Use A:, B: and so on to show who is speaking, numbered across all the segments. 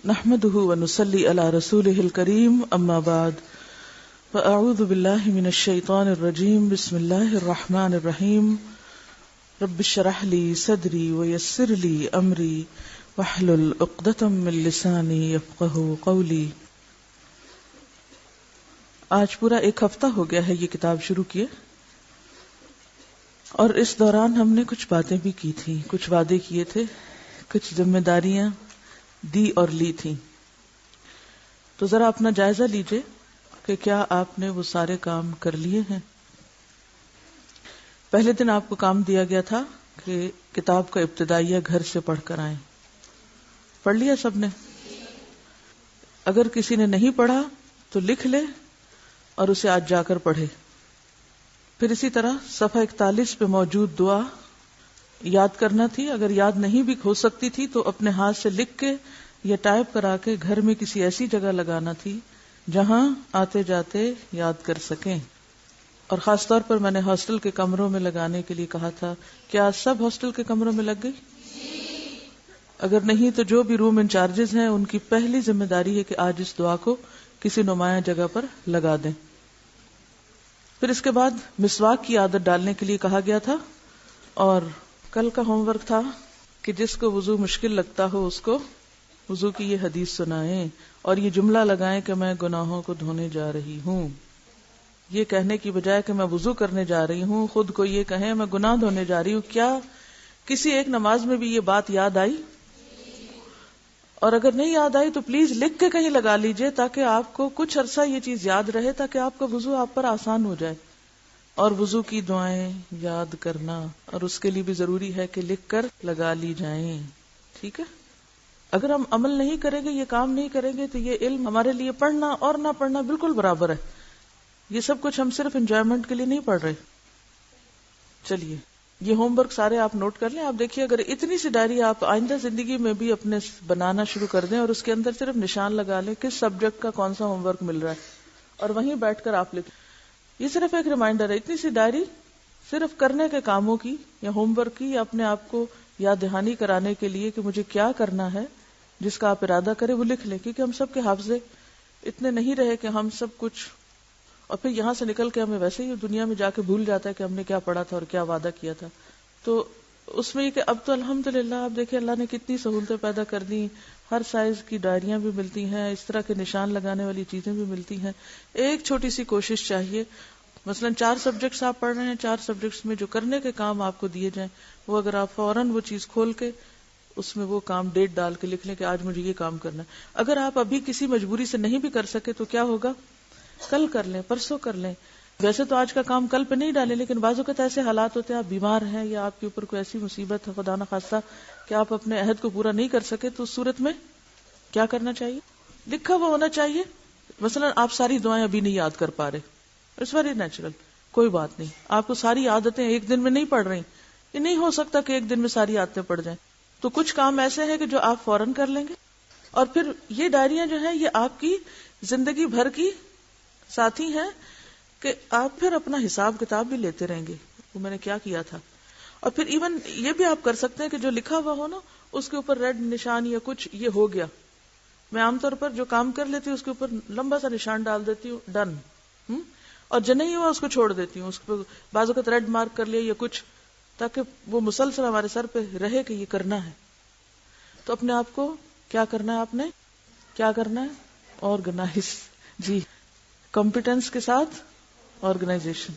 A: نحمده ونصلي على رسوله الكريم اما بعد فاعوذ بالله من الشيطان الرجيم بسم الله الرحمن الرحيم رب اشرح لي صدري ويسر لي امري واحلل عقدة من لساني يفقهوا قولي. آج پورا ایک ہفتہ ہو گیا ہے یہ کتاب شروع کیے، اور اس دوران ہم نے کچھ باتیں بھی کی تھیں، کچھ وعدے کیے تھے، کچھ ذمہ داریاں دی اور لی تھی. تو ذرا اپنا جائزہ لیجئے کہ کیا آپ نے وہ سارے کام کر لیے ہیں. پہلے دن آپ کو کام دیا گیا تھا کہ کتاب کا ابتدائیہ گھر سے پڑھ کر آئیں. پڑھ لیا سب نے؟ اگر کسی نے نہیں پڑھا تو لکھ لے اور اسے آج جا کر پڑھے. پھر اسی طرح صفحہ 41 پہ موجود دعا یاد کرنا تھی. اگر یاد نہیں بھی ہو سکتی تھی تو اپنے ہاتھ سے لکھ کے یا ٹائپ کرا کے گھر میں کسی ایسی جگہ لگانا تھی جہاں آتے جاتے یاد کر سکیں. اور خاص طور پر میں نے ہاسٹل کے کمروں میں لگانے کے لیے کہا تھا. کیا سب ہاسٹل کے کمروں میں لگ گئی؟ اگر نہیں تو جو بھی روم انچارجز ہیں ان کی پہلی ذمہ داری ہے کہ آج اس دعا کو کسی نمایاں جگہ پر لگا دیں. پھر اس کے بعد مسواک کی عادت ڈالنے کے لیے کہا گیا تھا، اور کل کا ہوم ورک تھا کہ جس کو وضو مشکل لگتا ہو اس کو وضو کی یہ حدیث سنائیں اور یہ جملہ لگائیں کہ میں گناہوں کو دھونے جا رہی ہوں. یہ کہنے کی بجائے کہ میں وضو کرنے جا رہی ہوں، خود کو یہ کہیں میں گناہ دھونے جا رہی ہوں. کیا کسی ایک نماز میں بھی یہ بات یاد آئی؟ اور اگر نہیں یاد آئی تو پلیز لکھ کے کہیں لگا لیجئے تاکہ آپ کو کچھ عرصہ یہ چیز یاد رہے، تاکہ آپ کا وضو آپ پر آسان ہو جائے. اور وضو کی دعائیں یاد کرنا، اور اس کے لیے بھی ضروری ہے کہ لکھ کر لگا لی جائیں. ٹھیک ہے؟ اگر ہم عمل نہیں کریں گے، یہ کام نہیں کریں گے، تو یہ علم ہمارے لیے پڑھنا اور نہ پڑھنا بالکل برابر ہے. یہ سب کچھ ہم صرف انجوائمنٹ کے لیے نہیں پڑھ رہے. چلیے یہ ہوم ورک سارے آپ نوٹ کر لیں. آپ دیکھیے اگر اتنی سی ڈائری آپ آئندہ زندگی میں بھی اپنے بنانا شروع کر دیں اور اس کے اندر صرف نشان لگا لیں کس سبجیکٹ کا کون سا ہوم ورک مل رہا ہے، اور وہیں بیٹھ کر آپ لکھ. یہ صرف ایک ریمائنڈر ہے. اتنی سی ڈائری صرف کرنے کے کاموں کی یا ہوم ورک کی، یا اپنے آپ کو یاد دہانی کرانے کے لیے کہ مجھے کیا کرنا ہے جس کا آپ ارادہ کریں وہ لکھ لیں. کیونکہ ہم سب کے حافظے اتنے نہیں رہے کہ ہم سب کچھ، اور پھر یہاں سے نکل کے ہمیں ویسے ہی دنیا میں جا کے بھول جاتا ہے کہ ہم نے کیا پڑھا تھا اور کیا وعدہ کیا تھا. تو اس میں یہ کہ اب تو الحمدللہ آپ دیکھیں اللہ نے کتنی سہولتیں پیدا کر دی. ہر سائز کی ڈائریاں بھی ملتی ہیں، اس طرح کے نشان لگانے والی چیزیں بھی ملتی ہیں. ایک چھوٹی سی کوشش چاہیے. مثلا 4 سبجیکٹس آپ پڑھ رہے ہیں، 4 سبجیکٹس میں جو کرنے کے کام آپ کو دیے جائیں وہ اگر آپ فوراً وہ چیز کھول کے اس میں وہ کام ڈیٹ ڈال کے لکھ لیں کہ آج مجھے یہ کام کرنا ہے. اگر آپ ابھی کسی مجبوری سے نہیں بھی کر سکے تو کیا ہوگا، کل کر لیں، پرسوں کر لیں. ویسے تو آج کا کام کل پہ نہیں ڈالیں، لیکن بعض اوقات ایسے حالات ہوتے ہیں آپ بیمار ہیں یا آپ کے اوپر کوئی ایسی مصیبت ہے خدا نہ خواستہ کہ آپ اپنے عہد کو پورا نہیں کر سکے، تو اس صورت میں کیا کرنا چاہیے؟ لکھا ہوا ہونا چاہیے. مثلا آپ ساری دعائیں ابھی نہیں یاد کر پا رہے، اٹس ویری نیچرل، کوئی بات نہیں. آپ کو ساری عادتیں ایک دن میں نہیں پڑھ رہی، یہ نہیں ہو سکتا کہ ایک دن میں ساری عادتیں پڑھ جائیں. تو کچھ کام ایسے ہیں کہ جو آپ فوراً کر لیں گے. اور پھر یہ ڈائریاں جو ہیں یہ آپ کی زندگی بھر کی ساتھی ہیں کہ آپ پھر اپنا حساب کتاب بھی لیتے رہیں گے وہ میں نے کیا کیا تھا. اور پھر ایون یہ بھی آپ کر سکتے ہیں کہ جو لکھا ہوا ہو نا اس کے اوپر ریڈ نشان یا کچھ یہ ہو گیا. میں عام طور پر جو کام کر لیتی ہوں اس کے اوپر لمبا سا نشان ڈال دیتی ہوں، ڈن. اور جو نہیں ہوا اس کو چھوڑ دیتی ہوں، اس کو بعض اوقات ریڈ مارک کر لیا یا کچھ، تاکہ وہ مسلسل ہمارے سر پہ رہے کہ یہ کرنا ہے. تو اپنے آپ کو کیا کرنا ہے، آپ نے کیا کرنا ہے، آرگنائز. جی، کمپیٹنس کے ساتھ آرگنائزیشن.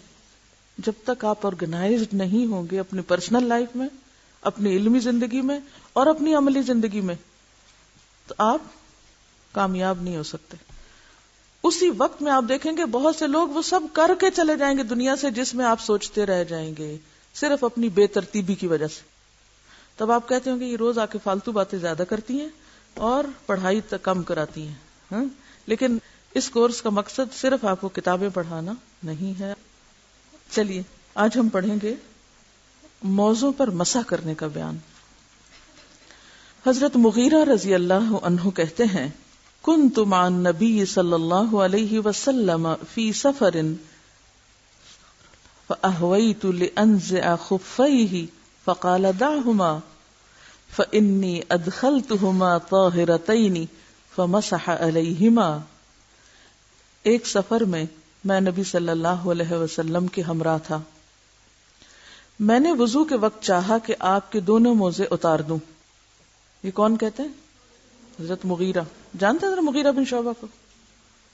A: جب تک آپ آرگنائزڈ نہیں ہوں گے اپنی پرسنل لائف میں، اپنی علمی زندگی میں اور اپنی عملی زندگی میں، تو آپ کامیاب نہیں ہو سکتے. اسی وقت میں آپ دیکھیں گے بہت سے لوگ وہ سب کر کے چلے جائیں گے دنیا سے جس میں آپ سوچتے رہ جائیں گے صرف اپنی بے ترتیبی کی وجہ سے. تب آپ کہتے ہوں گے یہ روز آ کے فالتو باتیں زیادہ کرتی ہیں اور پڑھائی تک کم کراتی ہیں. لیکن اس کورس کا مقصد صرف آپ کو کتابیں پڑھانا نہیں ہے. چلیے آج ہم پڑھیں گے موضوع پر مسح کرنے کا بیان. حضرت مغیرہ رضی اللہ عنہ کہتے ہیں کنت مع النبی صلی اللہ علیہ وسلم فی سفر فأہویت لأنزع خفیہ فقال دعہما فإنی ادخلتہما طاہرتین فمسح علیہما. ایک سفر میں میں نبی صلی اللہ علیہ وسلم کے ہمراہ تھا. میں نے وضو کے وقت چاہا کہ آپ کے دونوں موزے اتار دوں. یہ کون کہتے ہیں؟ حضرت مغیرہ. جانتے ہیں حضرت مغیرہ بن شعبہ کو؟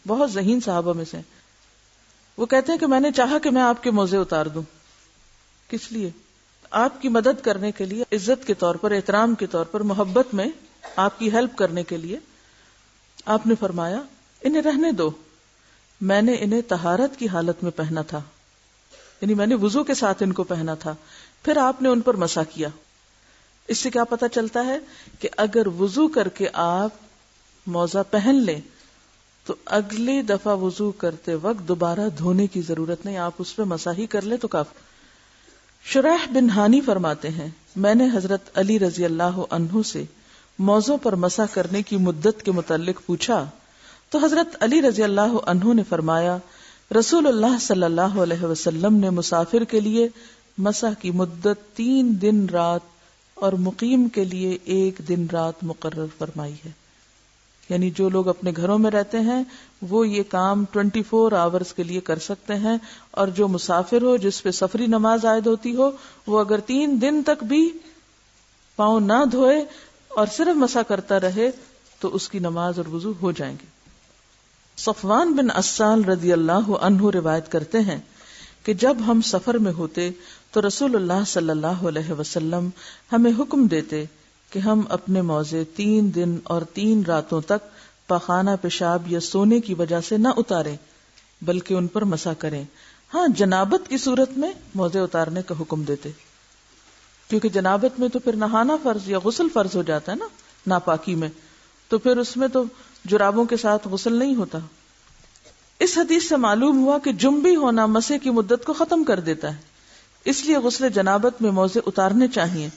A: بہت ذہین صحابہ میں سے. وہ کہتے ہیں کہ میں نے چاہا کہ میں آپ کے موزے اتار دوں. کس لیے؟ آپ کی مدد کرنے کے لیے، عزت کے طور پر، احترام کے طور پر، محبت میں آپ کی ہیلپ کرنے کے لیے. آپ نے فرمایا انہیں رہنے دو، میں نے انہیں طہارت کی حالت میں پہنا تھا، یعنی میں نے وضو کے ساتھ ان کو پہنا تھا. پھر آپ نے ان پر مسح کیا. اس سے کیا پتہ چلتا ہے کہ اگر وضو کر کے آپ موزہ پہن لیں تو اگلی دفعہ وضو کرتے وقت دوبارہ دھونے کی ضرورت نہیں، آپ اس پہ مسح ہی کر لیں تو کافی. شریح بن ہانی فرماتے ہیں میں نے حضرت علی رضی اللہ عنہ سے موزوں پر مسح کرنے کی مدت کے متعلق پوچھا تو حضرت علی رضی اللہ عنہ نے فرمایا رسول اللہ صلی اللہ علیہ وسلم نے مسافر کے لیے مسح کی مدت 3 دن رات اور مقیم کے لیے 1 دن رات مقرر فرمائی ہے. یعنی جو لوگ اپنے گھروں میں رہتے ہیں وہ یہ کام 24 آورز کے لیے کر سکتے ہیں، اور جو مسافر ہو جس پہ سفری نماز عائد ہوتی ہو وہ اگر 3 دن تک بھی پاؤں نہ دھوئے اور صرف مسح کرتا رہے تو اس کی نماز اور وضو ہو جائیں گے. صفوان بن عسال رضی اللہ عنہ روایت کرتے ہیں کہ جب ہم سفر میں ہوتے تو رسول اللہ صلی اللہ علیہ وسلم ہمیں حکم دیتے کہ ہم اپنے موزے 3 دن اور 3 راتوں تک پاخانہ، پیشاب یا سونے کی وجہ سے نہ اتاریں بلکہ ان پر مسح کریں. ہاں، جنابت کی صورت میں موزے اتارنے کا حکم دیتے، کیونکہ جنابت میں تو پھر نہانا فرض یا غسل فرض ہو جاتا ہے نا، ناپاکی میں، تو پھر اس میں تو جرابوں کے ساتھ غسل نہیں ہوتا. اس حدیث سے معلوم ہوا کہ جنبی ہونا مسح کی مدت کو ختم کر دیتا ہے، اس لیے غسل جنابت میں موزے اتارنے چاہیے.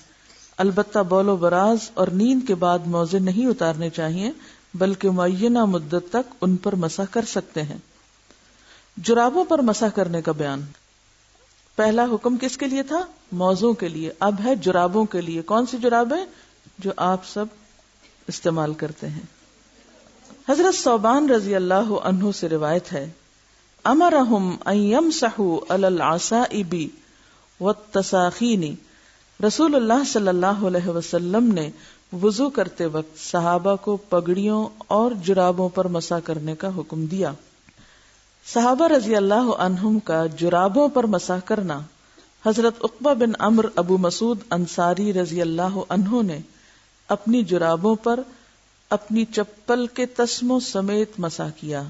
A: البتہ بول و براز اور نیند کے بعد موزے نہیں اتارنے چاہیے بلکہ معینہ مدت تک ان پر مسح کر سکتے ہیں. جرابوں پر مسح کرنے کا بیان. پہلا حکم کس کے لیے تھا؟ موزوں کے لیے. اب ہے جرابوں کے لیے. کون سی جرابیں؟ جو آپ سب استعمال کرتے ہیں. حضرت ثوبان رضی اللہ عنہ سے روایت ہے امرہم ان یمسحوا علی العصائب والتساخین. رسول اللہ صلی اللہ علیہ وسلم نے وضو کرتے وقت صحابہ کو پگڑیوں اور جرابوں پر مسح کرنے کا حکم دیا. صحابہ رضی اللہ عنہم کا جرابوں پر مسح کرنا. حضرت عقبہ بن عمرو ابو مسعود انصاری رضی اللہ عنہ نے اپنی جرابوں پر اپنی چپل کے تسموں سمیت مسح کیا.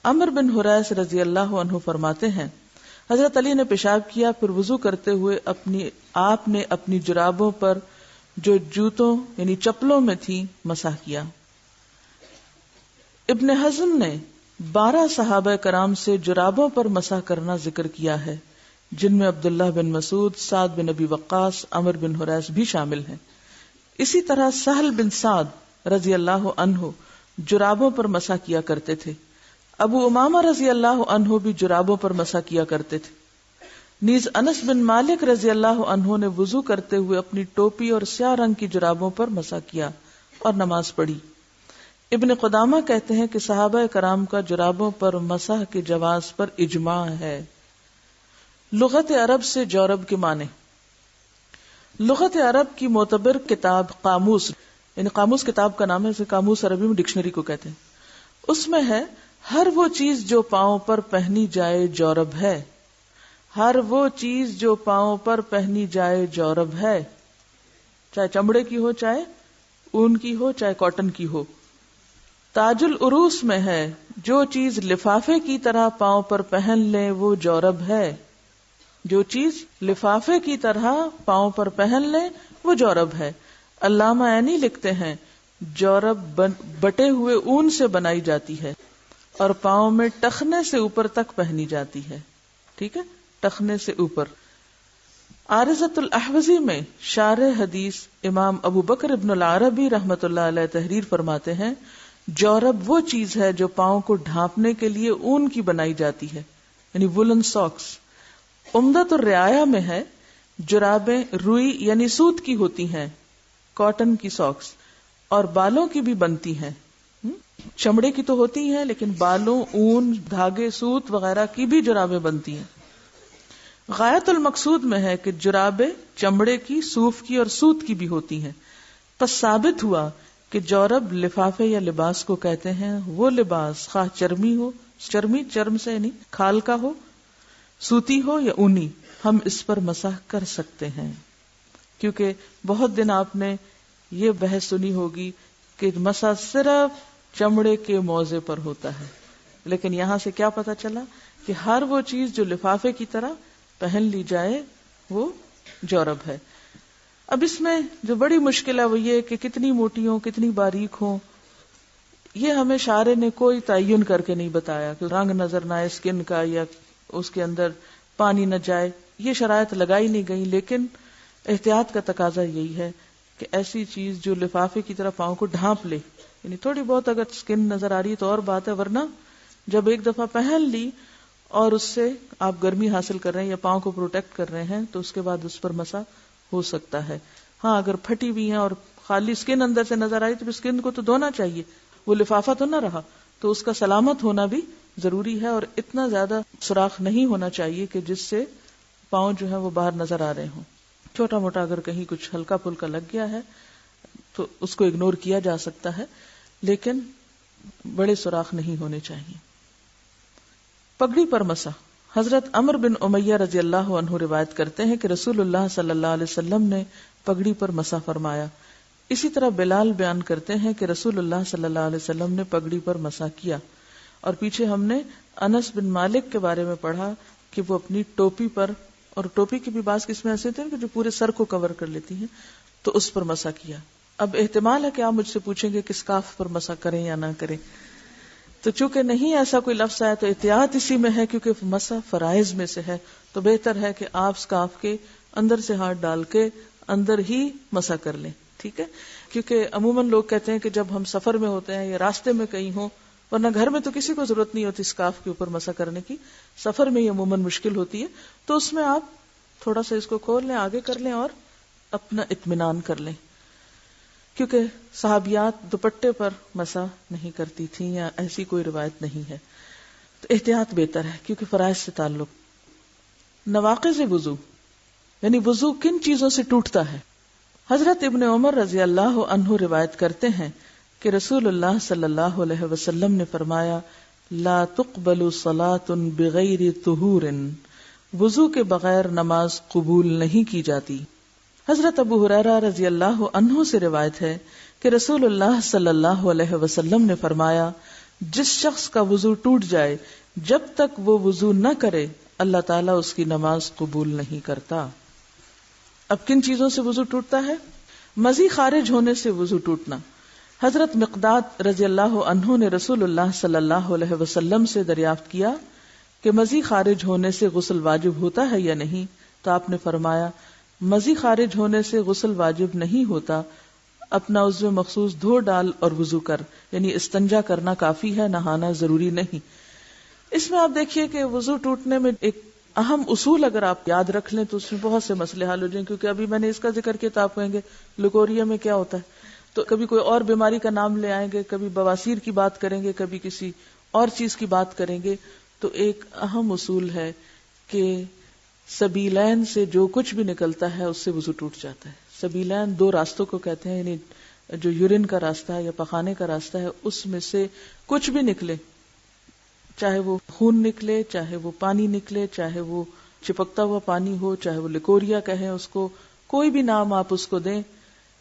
A: عمرو بن حریث رضی اللہ عنہ فرماتے ہیں حضرت علی نے پیشاب کیا، پھر وضو کرتے ہوئے آپ نے اپنی جرابوں پر جو جوتوں یعنی چپلوں میں تھی مسح کیا. ابن حزم نے 12 صحابہ کرام سے جرابوں پر مسح کرنا ذکر کیا ہے، جن میں عبداللہ بن مسعود، سعد بن ابی وقاص، عمرو بن حریث بھی شامل ہیں. اسی طرح سہل بن سعد رضی اللہ عنہ جرابوں پر مسح کیا کرتے تھے. ابو امامہ رضی اللہ عنہ بھی جرابوں پر مسح کیا کرتے تھے. نیز انس بن مالک رضی اللہ عنہ نے وضو کرتے ہوئے اپنی ٹوپی اور سیاہ رنگ کی جرابوں پر مسح کیا اور نماز پڑھی. ابن قدامہ کہتے ہیں کہ صحابہ کرام کا جرابوں پر مسح کے جواز پر اجماع ہے. لغت عرب سے جورب کے معنی. لغت عرب کی معتبر کتاب قاموس، یعنی قاموس کتاب کا نام ہے، اسے قاموس عربی میں ڈکشنری کو کہتے ہیں. اس میں ہے ہر وہ چیز جو پاؤں پر پہنی جائے جورب ہے. ہر وہ چیز جو پاؤں پر پہنی جائے جورب ہے، چاہے چمڑے کی ہو، چاہے اون کی ہو، چاہے کاٹن کی ہو. تاج العروس میں ہے جو چیز لفافے کی طرح پاؤں پر پہن لیں وہ جورب ہے. جو چیز لفافے کی طرح پاؤں پر پہن لیں وہ جورب ہے. علامہ عینی لکھتے ہیں جورب بٹے ہوئے اون سے بنائی جاتی ہے اور پاؤں میں ٹخنے سے اوپر تک پہنی جاتی ہے. ٹھیک ہے، ٹخنے سے اوپر. عارضۃ الاحوزی میں شارح حدیث امام ابو بکر ابن العربی رحمۃ اللہ علیہ تحریر فرماتے ہیں جورب وہ چیز ہے جو پاؤں کو ڈھانپنے کے لیے اون کی بنائی جاتی ہے، یعنی وولن ساکس. عمدۃ الرعایہ میں ہے جرابیں روئی یعنی سوت کی ہوتی ہیں، کاٹن کی ساکس، اور بالوں کی بھی بنتی ہیں. چمڑے کی تو ہوتی ہیں لیکن بالوں، اون، دھاگے، سوت وغیرہ کی بھی جرابیں بنتی ہیں. غایت المقصود میں ہے کہ جرابیں چمڑے کی، صوف کی اور سوت کی بھی ہوتی ہیں. پس ثابت ہوا کہ جورب لفافے یا لباس کو کہتے ہیں. وہ لباس خواہ چرمی ہو، چرمی چرم سے یعنی کھال کا ہو، سوتی ہو یا اونی، ہم اس پر مسح کر سکتے ہیں. کیونکہ بہت دن آپ نے یہ بحث سنی ہوگی کہ مسح صرف چمڑے کے موضع پر ہوتا ہے، لیکن یہاں سے کیا پتا چلا کہ ہر وہ چیز جو لفافے کی طرح پہن لی جائے وہ جورب ہے. اب اس میں جو بڑی مشکل ہے وہ یہ کہ کتنی موٹی ہوں، کتنی باریک ہوں، یہ ہمیں شارع نے کوئی تعین کر کے نہیں بتایا کہ رنگ نظر نہ آئے اسکن کا یا اس کے اندر پانی نہ جائے، یہ شرائط لگائی نہیں گئی. لیکن احتیاط کا تقاضا یہی ہے کہ ایسی چیز جو لفافے کی طرح پاؤں کو ڈھانپ لے، یعنی تھوڑی بہت اگر اسکن نظر آ رہی ہے تو اور بات ہے، ورنہ جب ایک دفعہ پہن لی اور اس سے آپ گرمی حاصل کر رہے ہیں یا پاؤں کو پروٹیکٹ کر رہے ہیں تو اس کے بعد اس پر مسح ہو سکتا ہے. ہاں اگر پھٹی ہوئی ہیں اور خالی اسکن اندر سے نظر آئی تو اسکن کو تو دھونا چاہیے، وہ لفافہ تو نہ رہا، تو اس کا سلامت ہونا بھی ضروری ہے. اور اتنا زیادہ سوراخ نہیں ہونا چاہیے کہ جس سے پاؤں جو ہے وہ باہر نظر آ رہے ہوں. چھوٹا موٹا اگر کہیں کچھ ہلکا پھلکا لگ گیا ہے تو اس کو اگنور کیا جا سکتا ہے، لیکن بڑے سوراخ نہیں ہونے چاہیے. پگڑی پر مسح. حضرت عمر بن امیہ رضی اللہ عنہ روایت کرتے ہیں کہ رسول اللہ صلی اللہ علیہ وسلم نے پگڑی پر مسح فرمایا. اسی طرح بلال بیان کرتے ہیں کہ رسول اللہ صلی اللہ علیہ وسلم نے پگڑی پر مسح کیا. اور پیچھے ہم نے انس بن مالک کے بارے میں پڑھا کہ وہ اپنی ٹوپی پر، اور ٹوپی کی بھی بعض قسمیں ایسے تھے کہ جو پورے سر کو کور کر لیتی ہیں، تو اس پر مسح کیا. اب احتمال ہے کہ آپ مجھ سے پوچھیں گے کہ اسکارف پر مسح کریں یا نہ کریں، تو چونکہ نہیں ایسا کوئی لفظ آیا تو احتیاط اسی میں ہے، کیونکہ مسح فرائض میں سے ہے، تو بہتر ہے کہ آپ اسکارف کے اندر سے ہاتھ ڈال کے اندر ہی مسح کر لیں. ٹھیک ہے، کیونکہ عموماً لوگ کہتے ہیں کہ جب ہم سفر میں ہوتے ہیں یا راستے میں کہیں ہوں، ورنہ گھر میں تو کسی کو ضرورت نہیں ہوتی اسکارف کے اوپر مسح کرنے کی، سفر میں یہ عموماً مشکل ہوتی ہے، تو اس میں آپ تھوڑا سا اس کو کھول لیں، آگے کر لیں اور اپنا اطمینان کر لیں. کیونکہ صحابیات دوپٹے پر مسح نہیں کرتی تھیں یا ایسی کوئی روایت نہیں ہے، تو احتیاط بہتر ہے کیونکہ فرائض سے تعلق. نواقض وضو یعنی وضو کن چیزوں سے ٹوٹتا ہے. حضرت ابن عمر رضی اللہ عنہ روایت کرتے ہیں کہ رسول اللہ صلی اللہ علیہ وسلم نے فرمایا لا تقبل صلاۃ بغیر طہور، وضو کے بغیر نماز قبول نہیں کی جاتی. حضرت ابو ہریرہ رضی اللہ عنہ سے روایت ہے کہ رسول اللہ صلی اللہ علیہ وسلم نے فرمایا جس شخص کا وضو ٹوٹ جائے جب تک وہ وضو نہ کرے اللہ تعالیٰ اس کی نماز قبول نہیں کرتا. اب کن چیزوں سے وضو ٹوٹتا ہے؟ مزی خارج ہونے سے وضو ٹوٹنا. حضرت مقداد رضی اللہ عنہ نے رسول اللہ صلی اللہ علیہ وسلم سے دریافت کیا کہ مزی خارج ہونے سے غسل واجب ہوتا ہے یا نہیں، تو آپ نے فرمایا مزی خارج ہونے سے غسل واجب نہیں ہوتا، اپنا عضو مخصوص دھو ڈال اور وضو کر، یعنی استنجا کرنا کافی ہے، نہانا ضروری نہیں. اس میں آپ دیکھیے کہ وضو ٹوٹنے میں ایک اہم اصول اگر آپ یاد رکھ لیں تو اس میں بہت سے مسئلے حل ہو جائیں. کیونکہ ابھی میں نے اس کا ذکر کیا تو آپ کہیں گے لکوریا میں کیا ہوتا ہے، تو کبھی کوئی اور بیماری کا نام لے آئیں گے، کبھی بواسیر کی بات کریں گے، کبھی کسی اور چیز کی بات کریں گے. تو ایک اہم اصول ہے کہ سبیلین سے جو کچھ بھی نکلتا ہے اس سے وضو ٹوٹ جاتا ہے. سبیلین دو راستوں کو کہتے ہیں، یعنی جو یورین کا راستہ ہے یا پخانے کا راستہ ہے اس میں سے کچھ بھی نکلے، چاہے وہ خون نکلے، چاہے وہ پانی نکلے، چاہے وہ چپکتا ہوا پانی ہو، چاہے وہ لکوریا کہیں اس کو، کوئی بھی نام آپ اس کو دیں،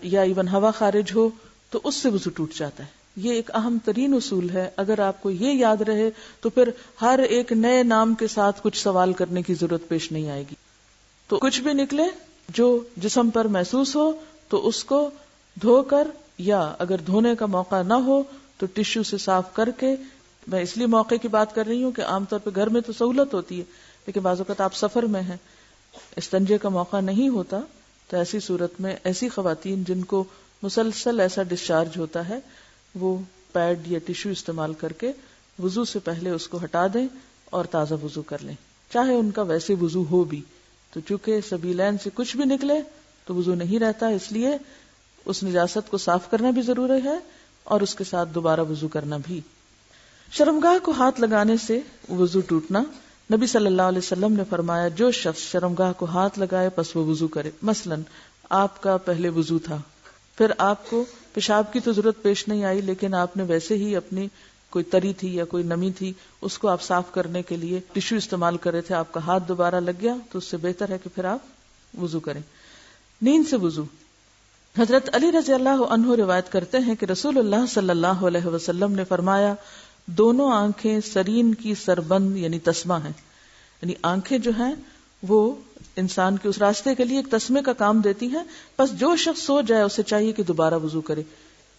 A: یا ایون ہوا خارج ہو، تو اس سے وضو ٹوٹ جاتا ہے. یہ ایک اہم ترین اصول ہے. اگر آپ کو یہ یاد رہے تو پھر ہر ایک نئے نام کے ساتھ کچھ سوال کرنے کی ضرورت پیش نہیں آئے گی. تو کچھ بھی نکلے جو جسم پر محسوس ہو تو اس کو دھو کر، یا اگر دھونے کا موقع نہ ہو تو ٹشو سے صاف کر کے. میں اس لیے موقع کی بات کر رہی ہوں کہ عام طور پہ گھر میں تو سہولت ہوتی ہے، لیکن بعض اوقات آپ سفر میں ہیں، استنجے کا موقع نہیں ہوتا، تو ایسی صورت میں ایسی خواتین جن کو مسلسل ایسا ڈسچارج ہوتا ہے وہ پیڈ یا ٹشو استعمال کر کے وضو سے پہلے اس کو ہٹا دیں اور تازہ وضو کر لیں، چاہے ان کا ویسے وضو ہو بھی. تو چونکہ سبیلین سے کچھ بھی نکلے تو وضو نہیں رہتا، اس لیے اس نجاست کو صاف کرنا بھی ضروری ہے اور اس کے ساتھ دوبارہ وضو کرنا بھی۔ شرمگاہ کو ہاتھ لگانے سے وضو ٹوٹنا، نبی صلی اللہ علیہ وسلم نے فرمایا جو شخص شرمگاہ کو ہاتھ لگائے پس وہ وضو کرے۔ مثلاً آپ کا پہلے وضو تھا، پھر آپ کو پیشاب کی تو ضرورت پیش نہیں آئی، لیکن آپ نے ویسے ہی اپنی کوئی تری تھی یا کوئی نمی تھی اس کو آپ صاف کرنے کے لیے ٹشو استعمال کر رہے تھے، آپ کا ہاتھ دوبارہ لگ گیا تو اس سے بہتر ہے کہ پھر آپ وضو کریں۔ نیند سے وضو، حضرت علی رضی اللہ عنہ روایت کرتے ہیں کہ رسول اللہ صلی اللہ علیہ وسلم نے فرمایا دونوں آنکھیں سرین کی سربند یعنی تسمہ ہیں، یعنی آنکھیں جو ہیں وہ انسان کے اس راستے کے لیے ایک تسمے کا کام دیتی ہیں، بس جو شخص سو جائے اسے چاہیے کہ دوبارہ وضو کرے،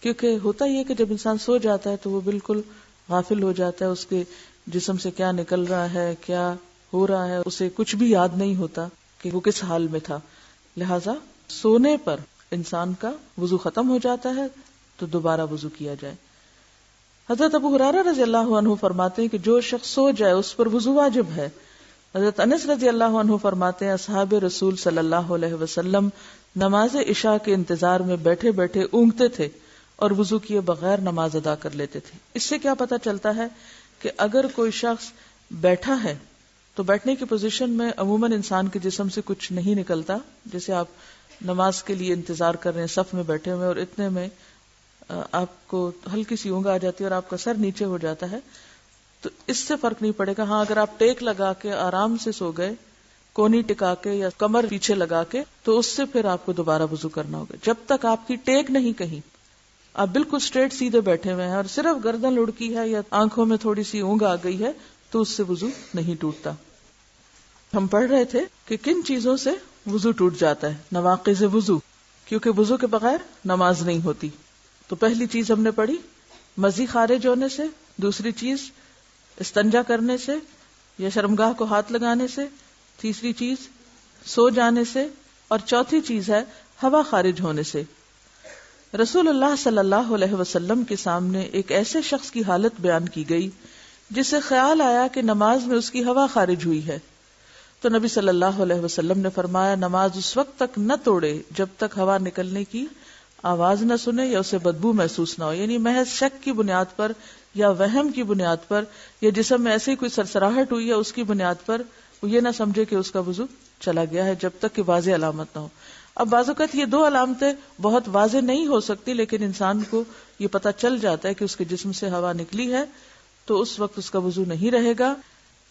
A: کیونکہ ہوتا یہ کہ جب انسان سو جاتا ہے تو وہ بالکل غافل ہو جاتا ہے، اس کے جسم سے کیا نکل رہا ہے کیا ہو رہا ہے اسے کچھ بھی یاد نہیں ہوتا کہ وہ کس حال میں تھا، لہذا سونے پر انسان کا وضو ختم ہو جاتا ہے تو دوبارہ وضو کیا جائے۔ حضرت ابو ہریرہ رضی اللہ عنہ فرماتے ہیں کہ جو شخص سو جائے اس پر وضو واجب ہے۔ حضرت انس رضی اللہ عنہ فرماتے ہیں اصحاب رسول صلی اللہ علیہ وسلم نماز عشاء کے انتظار میں بیٹھے بیٹھے اونگتے تھے اور وضو کیے بغیر نماز ادا کر لیتے تھے۔ اس سے کیا پتہ چلتا ہے کہ اگر کوئی شخص بیٹھا ہے تو بیٹھنے کی پوزیشن میں عموماً انسان کے جسم سے کچھ نہیں نکلتا، جیسے آپ نماز کے لیے انتظار کر رہے ہیں صف میں بیٹھے ہوئے اور اتنے میں آپ کو ہلکی سی اونگ آ جاتی ہے اور آپ کا سر نیچے ہو جاتا ہے، تو اس سے فرق نہیں پڑے گا۔ ہاں اگر آپ ٹیک لگا کے آرام سے سو گئے، کونی ٹکا کے یا کمر پیچھے لگا کے، تو اس سے پھر آپ کو دوبارہ وضو کرنا ہوگا۔ جب تک آپ کی ٹیک نہیں کہیں، آپ بالکل اسٹریٹ سیدھے بیٹھے ہوئے ہیں اور صرف گردن لڑکی ہے یا آنکھوں میں تھوڑی سی اونگ آ گئی ہے تو اس سے وضو نہیں ٹوٹتا۔ ہم پڑھ رہے تھے کہ کن چیزوں سے وضو ٹوٹ جاتا ہے، نواقض وضو، کیونکہ وضو کے بغیر نماز نہیں ہوتی۔ تو پہلی چیز ہم نے پڑھی مزی خارج ہونے سے، دوسری چیز استنجا کرنے سے یا شرمگاہ کو ہاتھ لگانے سے، تیسری چیز سو جانے سے، اور چوتھی چیز ہے ہوا خارج ہونے سے۔ رسول اللہ صلی اللہ علیہ وسلم کے سامنے ایک ایسے شخص کی حالت بیان کی گئی جسے خیال آیا کہ نماز میں اس کی ہوا خارج ہوئی ہے، تو نبی صلی اللہ علیہ وسلم نے فرمایا نماز اس وقت تک نہ توڑے جب تک ہوا نکلنے کی آواز نہ سنے یا اسے بدبو محسوس نہ ہو، یعنی محض شک کی بنیاد پر یا وہم کی بنیاد پر یا جسم میں ایسی کوئی سرسراہٹ ہوئی ہے اس کی بنیاد پر وہ یہ نہ سمجھے کہ اس کا وضو چلا گیا ہے جب تک کہ واضح علامت نہ ہو۔ اب بعض اوقات یہ دو علامتیں بہت واضح نہیں ہو سکتی، لیکن انسان کو یہ پتہ چل جاتا ہے کہ اس کے جسم سے ہوا نکلی ہے، تو اس وقت اس کا وضو نہیں رہے گا،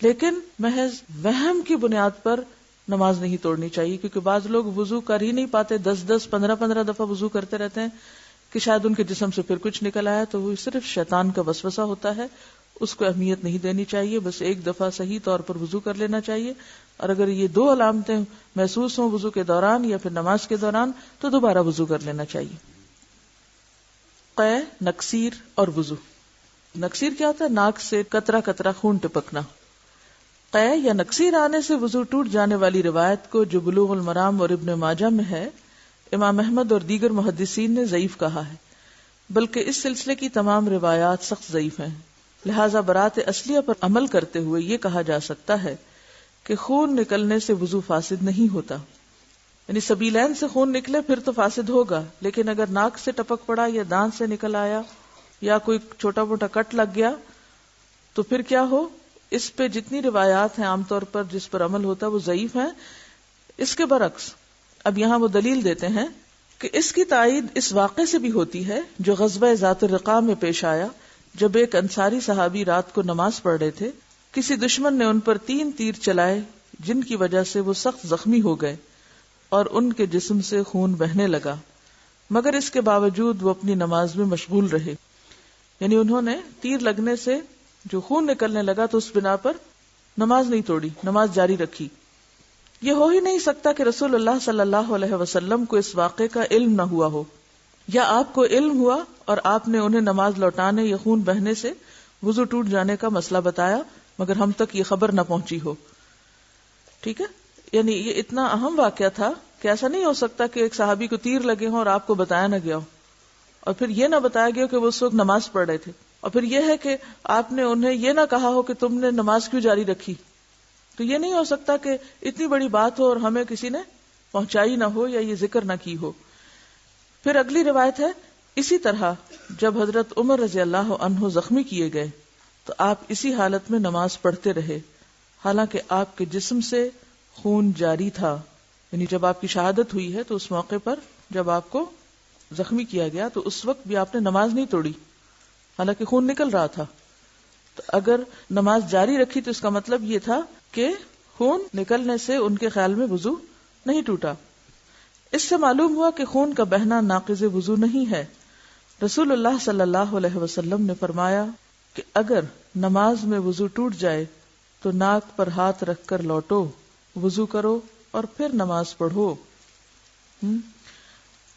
A: لیکن محض وہم کی بنیاد پر نماز نہیں توڑنی چاہیے، کیونکہ بعض لوگ وضو کر ہی نہیں پاتے، 10 15 دفعہ وضو کرتے رہتے ہیں کہ شاید ان کے جسم سے پھر کچھ نکل آیا، تو وہ صرف شیطان کا وسوسہ ہوتا ہے، اس کو اہمیت نہیں دینی چاہیے، بس ایک دفعہ صحیح طور پر وضو کر لینا چاہیے، اور اگر یہ دو علامتیں محسوس ہوں وضو کے دوران یا پھر نماز کے دوران تو دوبارہ وضو کر لینا چاہیے۔ قے، نکسیر اور وضو۔ نکسیر کیا ہوتا ہے؟ ناک سے قطرہ قطرہ خون ٹپکنا۔ قے یا نکسیر آنے سے وضو ٹوٹ جانے والی روایت کو جو بلوغ المرام اور ابن ماجہ میں ہے، امام احمد اور دیگر محدثین نے ضعیف کہا ہے، بلکہ اس سلسلے کی تمام روایات سخت ضعیف ہیں، لہذا برات اصلیہ پر عمل کرتے ہوئے یہ کہا جا سکتا ہے کہ خون نکلنے سے وضو فاسد نہیں ہوتا، یعنی سبیلین سے خون نکلے پھر تو فاسد ہوگا، لیکن اگر ناک سے ٹپک پڑا یا دانت سے نکل آیا یا کوئی چھوٹا موٹا کٹ لگ گیا تو پھر کیا ہو؟ اس پہ جتنی روایات ہیں عام طور پر جس پر عمل ہوتا ہے وہ ضعیف ہیں۔ اس کے برعکس اب یہاں وہ دلیل دیتے ہیں کہ اس کی تائید اس واقعے سے بھی ہوتی ہے جو غزوہ ذات الرقاع میں پیش آیا، جب ایک انصاری صحابی رات کو نماز پڑھ رہے تھے، کسی دشمن نے ان پر 3 تیر چلائے جن کی وجہ سے وہ سخت زخمی ہو گئے اور ان کے جسم سے خون بہنے لگا، مگر اس کے باوجود وہ اپنی نماز میں مشغول رہے، یعنی انہوں نے تیر لگنے سے جو خون نکلنے لگا تو اس بنا پر نماز نہیں توڑی، نماز جاری رکھی۔ یہ ہو ہی نہیں سکتا کہ رسول اللہ صلی اللہ علیہ وسلم کو اس واقعے کا علم نہ ہوا ہو، یا آپ کو علم ہوا اور آپ نے انہیں نماز لوٹانے یا خون بہنے سے وضو ٹوٹ جانے کا مسئلہ بتایا مگر ہم تک یہ خبر نہ پہنچی ہو۔ ٹھیک ہے، یعنی یہ اتنا اہم واقعہ تھا کہ ایسا نہیں ہو سکتا کہ ایک صحابی کو تیر لگے ہوں اور آپ کو بتایا نہ گیا ہو، اور پھر یہ نہ بتایا گیا کہ وہ اس وقت نماز پڑھ رہے تھے، اور پھر یہ ہے کہ آپ نے انہیں یہ نہ کہا ہو کہ تم نے نماز کیوں جاری رکھی۔ تو یہ نہیں ہو سکتا کہ اتنی بڑی بات ہو اور ہمیں کسی نے پہنچائی نہ ہو یا یہ ذکر نہ کی ہو۔ پھر اگلی روایت ہے، اسی طرح جب حضرت عمر رضی اللہ عنہ زخمی کیے گئے تو آپ اسی حالت میں نماز پڑھتے رہے، حالانکہ آپ کے جسم سے خون جاری تھا. یعنی جب آپ کی شہادت ہوئی ہے تو اس موقع پر جب آپ کو زخمی کیا گیا تو اس وقت بھی آپ نے نماز نہیں توڑی، حالانکہ خون نکل رہا تھا. تو اگر نماز جاری رکھی تو اس کا مطلب یہ تھا کہ خون نکلنے سے ان کے خیال میں وضو نہیں ٹوٹا. اس سے معلوم ہوا کہ خون کا بہنا ناقض وضو نہیں ہے. رسول اللہ صلی اللہ علیہ وسلم نے فرمایا کہ اگر نماز میں وضو ٹوٹ جائے تو ناک پر ہاتھ رکھ کر لوٹو، وضو کرو اور پھر نماز پڑھو.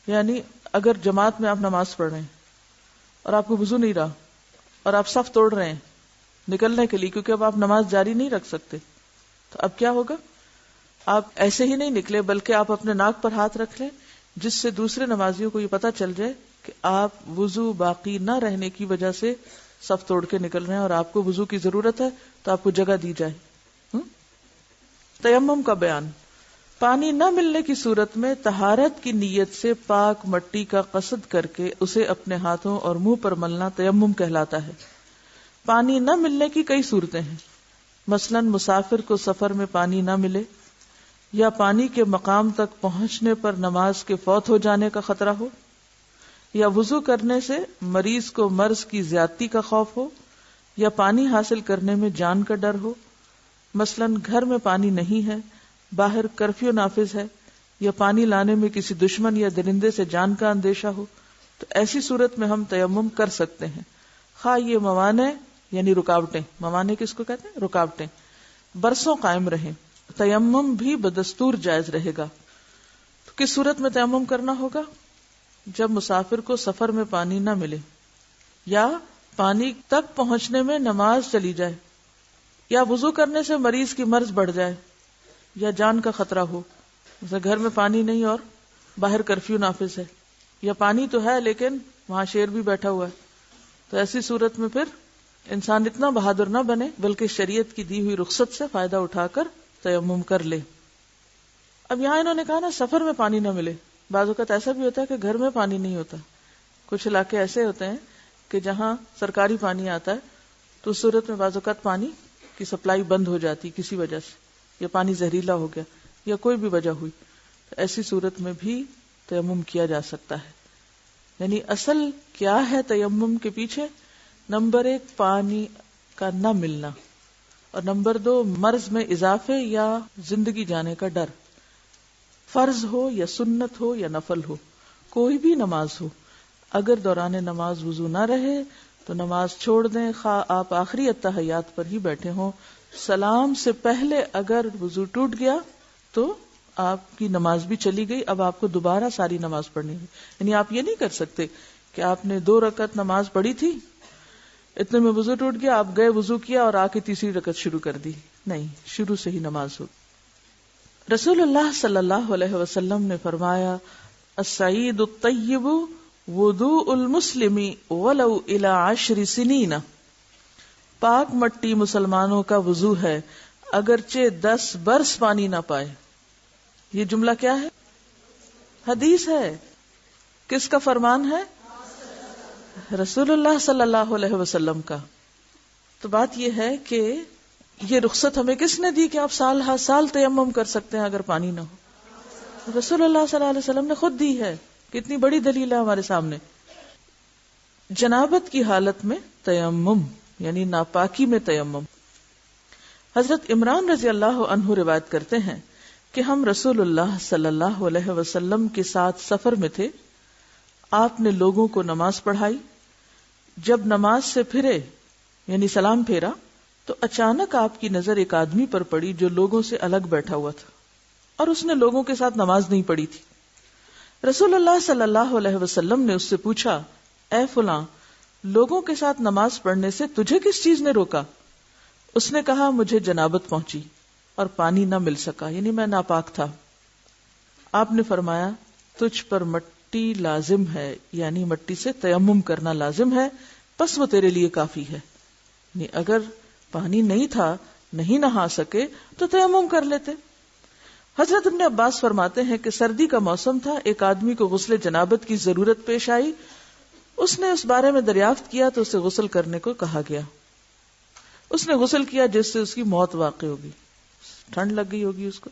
A: یعنی اگر جماعت میں آپ نماز پڑھ رہے ہیں اور آپ کو وضو نہیں رہا اور آپ صف توڑ رہے ہیں نکلنے کے لیے، کیونکہ اب آپ نماز جاری نہیں رکھ سکتے، تو اب کیا ہوگا؟ آپ ایسے ہی نہیں نکلے بلکہ آپ اپنے ناک پر ہاتھ رکھ لیں، جس سے دوسرے نمازیوں کو یہ پتا چل جائے کہ آپ وضو باقی نہ رہنے کی وجہ سے صف توڑ کے نکل رہے ہیں اور آپ کو وضو کی ضرورت ہے تو آپ کو جگہ دی جائے. تیمم کا بیان. پانی نہ ملنے کی صورت میں طہارت کی نیت سے پاک مٹی کا قصد کر کے اسے اپنے ہاتھوں اور منہ پر ملنا تیمم کہلاتا ہے. پانی نہ ملنے کی کئی صورتیں ہیں، مثلا مسافر کو سفر میں پانی نہ ملے، یا پانی کے مقام تک پہنچنے پر نماز کے فوت ہو جانے کا خطرہ ہو، یا وضو کرنے سے مریض کو مرض کی زیادتی کا خوف ہو، یا پانی حاصل کرنے میں جان کا ڈر ہو. مثلا گھر میں پانی نہیں ہے، باہر کرفیو نافذ ہے، یا پانی لانے میں کسی دشمن یا درندے سے جان کا اندیشہ ہو، تو ایسی صورت میں ہم تیمم کر سکتے ہیں. خواہ یہ موانع یعنی رکاوٹیں، موانع کس کو کہتے ہیں؟ رکاوٹیں برسوں قائم رہیں، تیمم بھی بدستور جائز رہے گا. تو کس صورت میں تیمم کرنا ہوگا؟ جب مسافر کو سفر میں پانی نہ ملے، یا پانی تک پہنچنے میں نماز چلی جائے، یا وضو کرنے سے مریض کی مرض بڑھ جائے، یا جان کا خطرہ ہو، جیسے گھر میں پانی نہیں اور باہر کرفیو نافذ ہے، یا پانی تو ہے لیکن وہاں شیر بھی بیٹھا ہوا ہے. تو ایسی صورت میں پھر انسان اتنا بہادر نہ بنے بلکہ شریعت کی دی ہوئی رخصت سے فائدہ اٹھا کر تیمم کر لے. اب یہاں انہوں نے کہا نا سفر میں پانی نہ ملے، بعض اوقات ایسا بھی ہوتا ہے کہ گھر میں پانی نہیں ہوتا. کچھ علاقے ایسے ہوتے ہیں کہ جہاں سرکاری پانی آتا ہے تو اس صورت میں بعض اوقات پانی کی سپلائی بند ہو جاتی کسی وجہ سے، یا پانی زہریلا ہو گیا یا کوئی بھی وجہ ہوئی، تو ایسی صورت میں بھی تیمم کیا جا سکتا ہے. یعنی اصل کیا ہے تیمم کے پیچھے؟ نمبر 1 پانی کا نہ ملنا، اور نمبر 2 مرض میں اضافے یا زندگی جانے کا ڈر. فرض ہو یا سنت ہو یا نفل ہو، کوئی بھی نماز ہو، اگر دوران نماز وضو نہ رہے تو نماز چھوڑ دیں، خواہ آپ آخری اتحیات پر ہی بیٹھے ہوں. سلام سے پہلے اگر وضو ٹوٹ گیا تو آپ کی نماز بھی چلی گئی، اب آپ کو دوبارہ ساری نماز پڑھنی ہے. یعنی آپ یہ نہیں کر سکتے کہ آپ نے 2 رکعت نماز پڑھی تھی، اتنے میں وضو ٹوٹ گیا، آپ گئے وضو کیا اور آ کے تیسری رکعت شروع کر دی. نہیں، شروع سے ہی نماز ہو. رسول اللہ صلی اللہ علیہ وسلم نے فرمایا السعید الطیب وضوء المسلم ولو الی 10 سنین. پاک مٹی مسلمانوں کا وضو ہے اگرچہ 10 برس پانی نہ پائے. یہ جملہ کیا ہے؟ حدیث ہے. کس کا فرمان ہے؟ رسول اللہ صلی اللہ علیہ وسلم کا. تو بات یہ ہے کہ یہ رخصت ہمیں کس نے دی کہ آپ سال ہر سال تیمم کر سکتے ہیں اگر پانی نہ ہو؟ رسول اللہ صلی اللہ علیہ وسلم نے خود دی ہے. کتنی بڑی دلیل ہے ہمارے سامنے. جنابت کی حالت میں تیمم یعنی ناپاکی میں تیمم. حضرت عمران رضی اللہ عنہ روایت کرتے ہیں کہ ہم رسول اللہ صلی اللہ علیہ وسلم کے ساتھ سفر میں تھے. آپ نے لوگوں کو نماز پڑھائی. جب نماز سے پھرے یعنی سلام پھیرا تو اچانک آپ کی نظر ایک آدمی پر پڑی جو لوگوں سے الگ بیٹھا ہوا تھا اور اس نے لوگوں کے ساتھ نماز نہیں پڑھی تھی. رسول اللہ صلی اللہ علیہ وسلم نے اس سے پوچھا اے فلاں، لوگوں کے ساتھ نماز پڑھنے سے تجھے کس چیز نے روکا؟ اس نے کہا مجھے جنابت پہنچی اور پانی نہ مل سکا، یعنی میں ناپاک تھا. آپ نے فرمایا تجھ پر مٹی لازم ہے، یعنی مٹی سے تیمم کرنا لازم ہے، پس وہ تیرے لیے کافی ہے. یعنی اگر پانی نہیں تھا، نہیں نہا سکے تو تیمم کر لیتے. حضرت ابن عباس فرماتے ہیں کہ سردی کا موسم تھا، ایک آدمی کو غسل جنابت کی ضرورت پیش آئی اس نے اس بارے میں دریافت کیا تو اسے غسل کرنے کو کہا گیا. اس نے غسل کیا جس سے اس کی موت واقع ہوگی، ٹھنڈ لگ گئی ہوگی اس کو.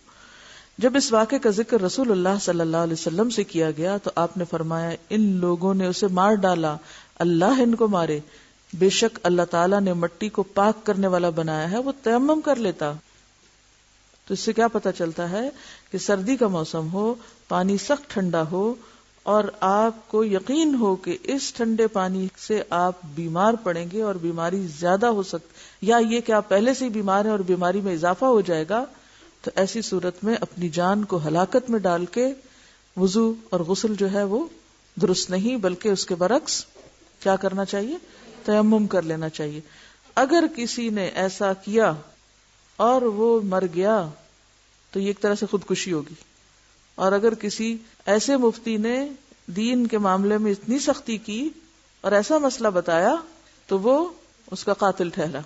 A: جب اس واقعے کا ذکر رسول اللہ صلی اللہ علیہ وسلم سے کیا گیا تو آپ نے فرمایا ان لوگوں نے اسے مار ڈالا، اللہ ان کو مارے. بے شک اللہ تعالیٰ نے مٹی کو پاک کرنے والا بنایا ہے، وہ تیمم کر لیتا. تو اس سے کیا پتہ چلتا ہے کہ سردی کا موسم ہو، پانی سخت ٹھنڈا ہو اور آپ کو یقین ہو کہ اس ٹھنڈے پانی سے آپ بیمار پڑیں گے اور بیماری زیادہ ہو سکتی، یا یہ کہ آپ پہلے سے ہی بیمار ہیں اور بیماری میں اضافہ ہو جائے گا، تو ایسی صورت میں اپنی جان کو ہلاکت میں ڈال کے وضو اور غسل جو ہے وہ درست نہیں، بلکہ اس کے برعکس کیا کرنا چاہیے؟ تیمم کر لینا چاہیے. اگر کسی نے ایسا کیا اور وہ مر گیا تو یہ ایک طرح سے خودکشی ہوگی، اور اگر کسی ایسے مفتی نے دین کے معاملے میں اتنی سختی کی اور ایسا مسئلہ بتایا تو وہ اس کا قاتل ٹھہرا.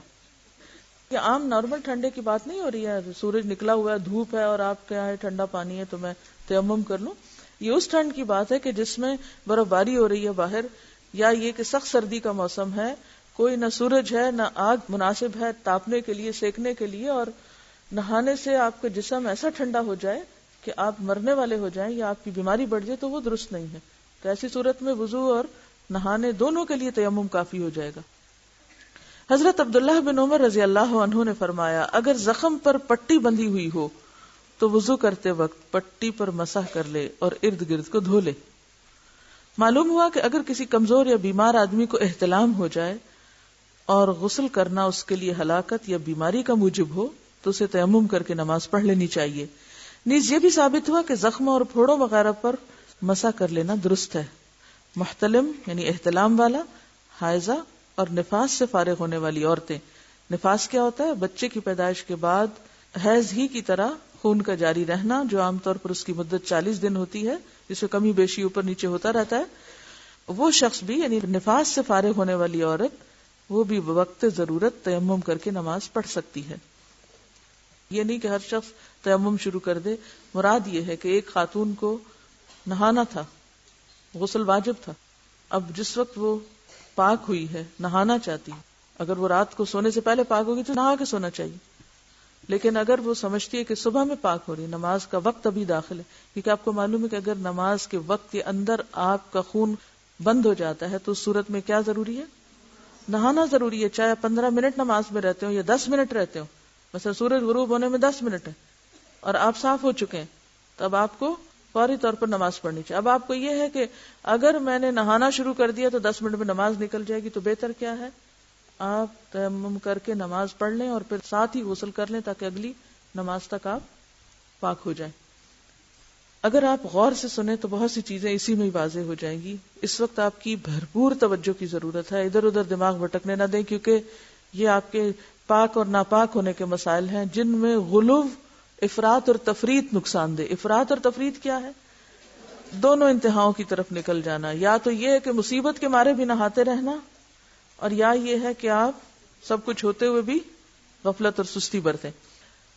A: یہ عام نارمل ٹھنڈے کی بات نہیں ہو رہی ہے، سورج نکلا ہوا ہے، دھوپ ہے اور آپ کیا ہے ٹھنڈا پانی ہے تو میں تیمم کر لوں. یہ اس ٹھنڈ کی بات ہے کہ جس میں برف باری ہو رہی ہے باہر، یا یہ کہ سخت سردی کا موسم ہے، کوئی نہ سورج ہے نہ آگ مناسب ہے تاپنے کے لیے، سیکنے کے لیے، اور نہانے سے آپ کا جسم ایسا ٹھنڈا ہو جائے کہ آپ مرنے والے ہو جائیں یا آپ کی بیماری بڑھ جائے تو وہ درست نہیں ہے. تو ایسی صورت میں وضو اور نہانے دونوں کے لیے تیمم کافی ہو جائے گا. حضرت عبداللہ بن عمر رضی اللہ عنہ نے فرمایا اگر زخم پر پٹی بندھی ہوئی ہو تو وضو کرتے وقت پٹی پر مسح کر لے اور ارد گرد کو دھو لے. معلوم ہوا کہ اگر کسی کمزور یا بیمار آدمی کو احتلام ہو جائے اور غسل کرنا اس کے لیے ہلاکت یا بیماری کا موجب ہو تو اسے تیمم کر کے نماز پڑھ لینی چاہیے. نیز یہ بھی ثابت ہوا کہ زخم اور پھوڑوں وغیرہ پر مسح کر لینا درست ہے. محتلم یعنی احتلام والا، حائضہ اور نفاس سے فارغ ہونے والی عورتیں. نفاس کیا ہوتا ہے؟ بچے کی پیدائش کے بعد حیض ہی کی طرح خون کا جاری رہنا، جو عام طور پر اس کی مدت 40 دن ہوتی ہے، جس میں کمی بیشی اوپر نیچے ہوتا رہتا ہے. وہ شخص بھی یعنی نفاس سے فارغ ہونے والی عورت وہ بھی وقت ضرورت تیمم کر کے نماز پڑھ سکتی ہے. یہ نہیں کہ ہر شخص تیمم شروع کر دے. مراد یہ ہے کہ ایک خاتون کو نہانا تھا، غسل واجب تھا، اب جس وقت وہ پاک ہوئی ہے نہانا چاہتی، اگر وہ رات کو سونے سے پہلے پاک ہوگی تو نہا کے سونا چاہیے. لیکن اگر وہ سمجھتی ہے کہ صبح میں پاک ہو رہی، نماز کا وقت ابھی داخل ہے، کیونکہ آپ کو معلوم ہے کہ اگر نماز کے وقت کے اندر آپ کا خون بند ہو جاتا ہے تو اس صورت میں کیا ضروری ہے؟ نہانا ضروری ہے، چاہے 15 منٹ نماز میں رہتے ہو یا 10 منٹ رہتے ہو. مثلا سورج غروب ہونے میں 10 منٹ ہے اور آپ صاف ہو چکے ہیں، تو اب آپ کو فوری طور پر نماز پڑھنی چاہیے. اب آپ کو یہ ہے کہ اگر میں نے نہانا شروع کر دیا تو 10 منٹ میں نماز نکل جائے گی، تو بہتر کیا ہے؟ آپ تیمم کر کے نماز پڑھ لیں اور پھر ساتھ ہی غسل کر لیں تاکہ اگلی نماز تک آپ پاک ہو جائیں. اگر آپ غور سے سنیں تو بہت سی چیزیں اسی میں ہی واضح ہو جائیں گی. اس وقت آپ کی بھرپور توجہ کی ضرورت ہے، ادھر ادھر دماغ بھٹکنے نہ دیں، کیونکہ یہ آپ کے پاک اور ناپاک ہونے کے مسائل ہیں جن میں غلو، افراط اور تفریط نقصان دہ. افراط اور تفریط کیا ہے؟ دونوں انتہاؤں کی طرف نکل جانا. یا تو یہ ہے کہ مصیبت کے مارے بھی نہاتے رہنا، اور یا یہ ہے کہ آپ سب کچھ ہوتے ہوئے بھی غفلت اور سستی برتیں.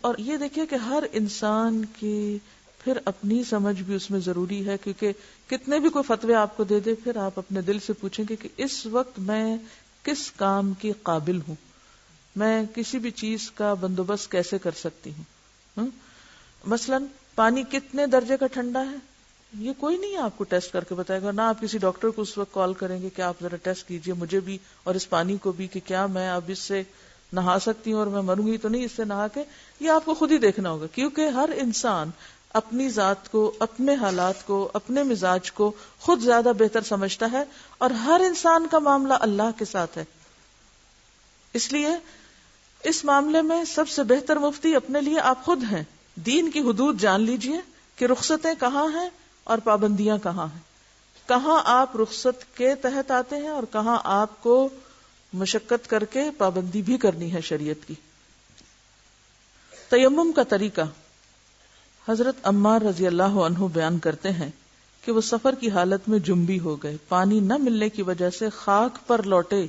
A: اور یہ دیکھیے کہ ہر انسان کی پھر اپنی سمجھ بھی اس میں ضروری ہے، کیونکہ کتنے بھی کوئی فتوے آپ کو دے دے، پھر آپ اپنے دل سے پوچھیں گے کہ اس وقت میں کس کام کی قابل ہوں، میں کسی بھی چیز کا بندوبست کیسے کر سکتی ہوں. مثلا پانی کتنے درجے کا ٹھنڈا ہے یہ کوئی نہیں آپ کو ٹیسٹ کر کے بتائے گا، نہ آپ کسی ڈاکٹر کو اس وقت کال کریں گے کہ آپ ذرا ٹیسٹ کیجئے مجھے بھی اور اس پانی کو بھی کہ کیا میں اب اس سے نہا سکتی ہوں اور میں مروں گی تو نہیں اس سے نہا کے. یہ آپ کو خود ہی دیکھنا ہوگا، کیونکہ ہر انسان اپنی ذات کو، اپنے حالات کو، اپنے مزاج کو خود زیادہ بہتر سمجھتا ہے، اور ہر انسان کا معاملہ اللہ کے ساتھ ہے. اس لیے اس معاملے میں سب سے بہتر مفتی اپنے لیے آپ خود ہیں. دین کی حدود جان لیجئے کہ رخصتیں کہاں ہیں اور پابندیاں کہاں ہیں، کہاں آپ رخصت کے تحت آتے ہیں اور کہاں آپ کو مشقت کر کے پابندی بھی کرنی ہے شریعت کی. تیمم کا طریقہ. حضرت عمار رضی اللہ عنہ بیان کرتے ہیں کہ وہ سفر کی حالت میں جنبی ہو گئے، پانی نہ ملنے کی وجہ سے خاک پر لوٹے،